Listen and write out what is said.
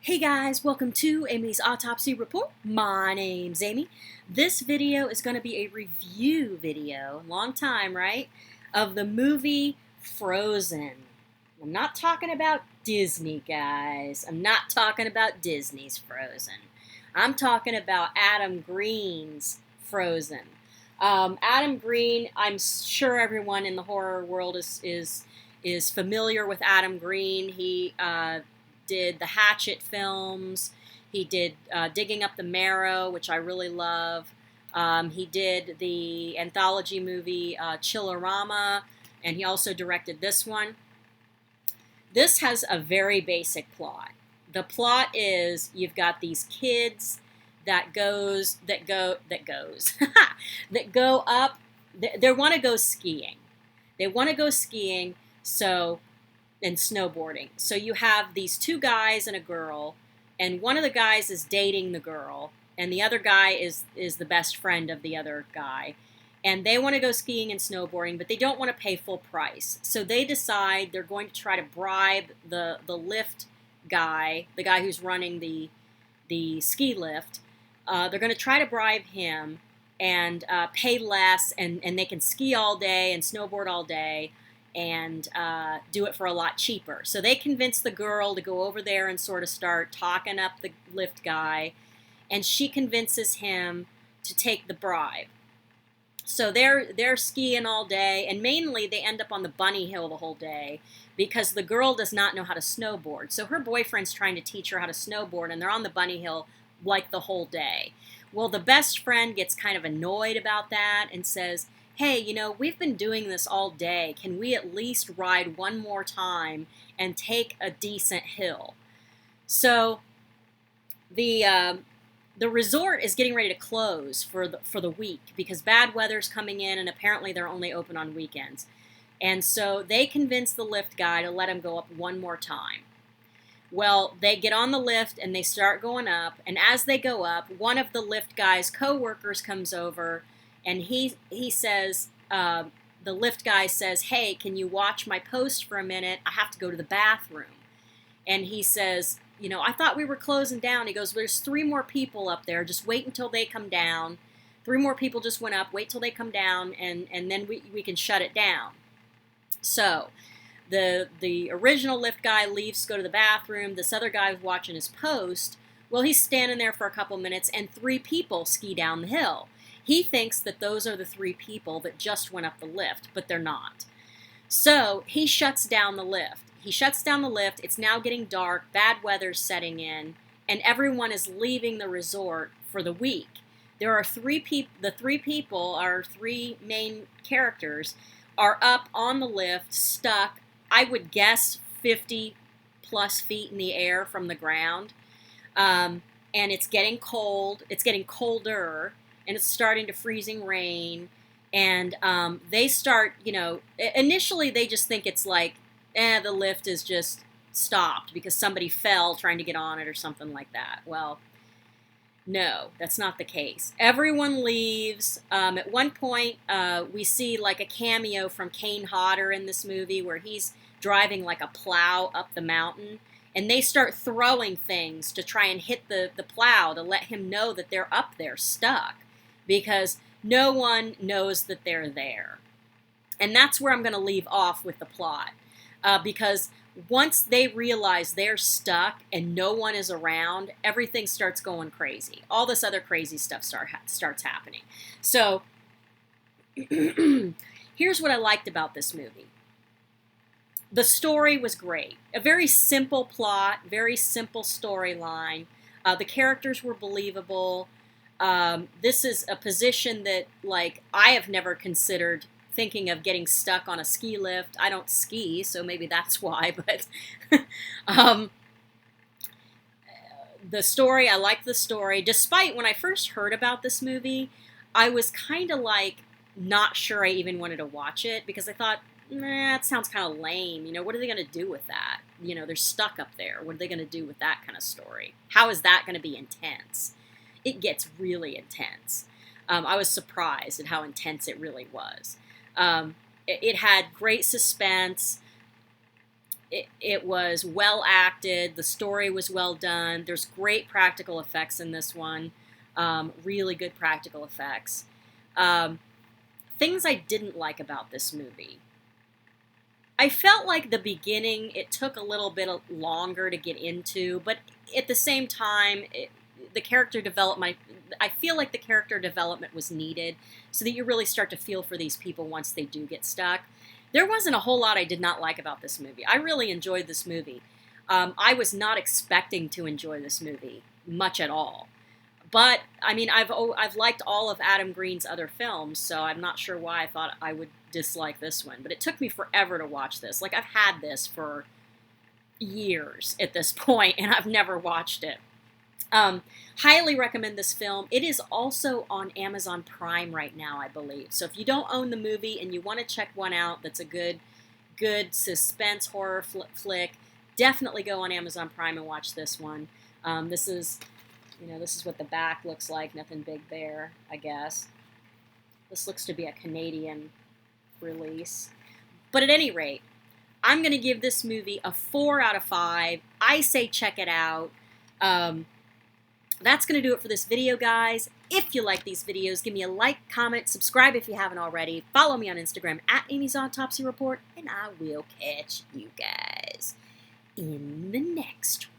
Hey guys, welcome to Amy's Autopsy Report. My name's Amy. This video is going to be a review video, long time, right, of the movie Frozen. I'm not talking about Disney, guys. I'm not talking about Disney's Frozen. I'm talking about Adam Green's Frozen. Adam Green, I'm sure everyone in the horror world is familiar with Adam Green. He did the Hatchet films. He did Digging Up the Marrow, which I really love. He did the anthology movie Chillerama, and he also directed this one. This has a very basic plot. The plot is you've got these kids that go up. They want to go skiing. They want to go skiing, and snowboarding. So you have these two guys and a girl, and one of the guys is dating the girl, and the other guy is the best friend of the other guy. And they want to go skiing and snowboarding, but they don't want to pay full price. So they decide they're going to try to bribe the lift guy, the guy who's running the ski lift. They're going to try to bribe him and pay less, and they can ski all day and snowboard all day and do it for a lot cheaper. So they convince the girl to go over there and sort of start talking up the lift guy, and she convinces him to take the bribe. So they're skiing all day, and mainly they end up on the bunny hill the whole day because the girl does not know how to snowboard. So her boyfriend's trying to teach her how to snowboard, and they're on the bunny hill like the whole day. Well, the best friend gets kind of annoyed about that and says, hey, we've been doing this all day. Can we at least ride one more time and take a decent hill? So the resort is getting ready to close for the week because bad weather's coming in, and apparently they're only open on weekends. And so they convince the lift guy to let him go up one more time. Well, they get on the lift and they start going up, and as they go up, one of the lift guy's co-workers comes over, and he says, the lift guy says, hey, can you watch my post for a minute? I have to go to the bathroom. And he says, I thought we were closing down. He goes, there's 3 more people up there. Just wait until they come down. 3 more people just went up. Wait till they come down, and then we can shut it down. So the original lift guy leaves to go to the bathroom. This other guy is watching his post. Well, he's standing there for a couple minutes, and 3 people ski down the hill. He thinks that those are the 3 people that just went up the lift, but they're not. So he shuts down the lift. It's now getting dark. Bad weather's setting in, and everyone is leaving the resort for the week. There are 3 people. The 3 people, our 3 main characters, are up on the lift, stuck, I would guess 50 plus feet in the air from the ground. And it's getting cold. It's getting colder, and it's starting to freezing rain. And they start, initially they just think it's like, the lift is just stopped because somebody fell trying to get on it or something like that. Well, no, that's not the case. Everyone leaves. At one point, we see like a cameo from Kane Hodder in this movie where he's driving like a plow up the mountain, and they start throwing things to try and hit the plow to let him know that they're up there stuck because no one knows that they're there. And that's where I'm going to leave off with the plot. Because once they realize they're stuck and no one is around, everything starts going crazy. All this other crazy stuff starts happening. So here's what I liked about this movie. The story was great. A very simple plot, very simple storyline. The characters were believable. This is a position that, I have never considered thinking of getting stuck on a ski lift. I don't ski, so maybe that's why, but the story, I liked the story. Despite when I first heard about this movie, I was kind of not sure I even wanted to watch it because I thought, that sounds kind of lame. What are they going to do with that? They're stuck up there. What are they going to do with that kind of story? How is that going to be intense? It gets really intense. I was surprised at how intense it really was. It had great suspense. it was well acted. The story was well done. There's great practical effects in this one. Really good practical effects. Things I didn't like about this movie. I felt like the beginning, it took a little bit longer to get into, but at the same time, the character development, I feel like the character development was needed so that you really start to feel for these people once they do get stuck. There wasn't a whole lot I did not like about this movie. I really enjoyed this movie. I was not expecting to enjoy this movie much at all. But I mean, I've liked all of Adam Green's other films, so I'm not sure why I thought I would dislike this one. But it took me forever to watch this. Like, I've had this for years at this point, and I've never watched it. Highly recommend this film. It is also on Amazon Prime right now, I believe. So if you don't own the movie and you want to check one out that's a good suspense horror flick, definitely go on Amazon Prime and watch this one. This is what the back looks like. Nothing big there, I guess. This looks to be a Canadian release. But at any rate, I'm going to give this movie a 4 out of 5. I say check it out. That's going to do it for this video, guys. If you like these videos, give me a like, comment, subscribe if you haven't already. Follow me on Instagram at Amy's Autopsy Report, and I will catch you guys in the next one.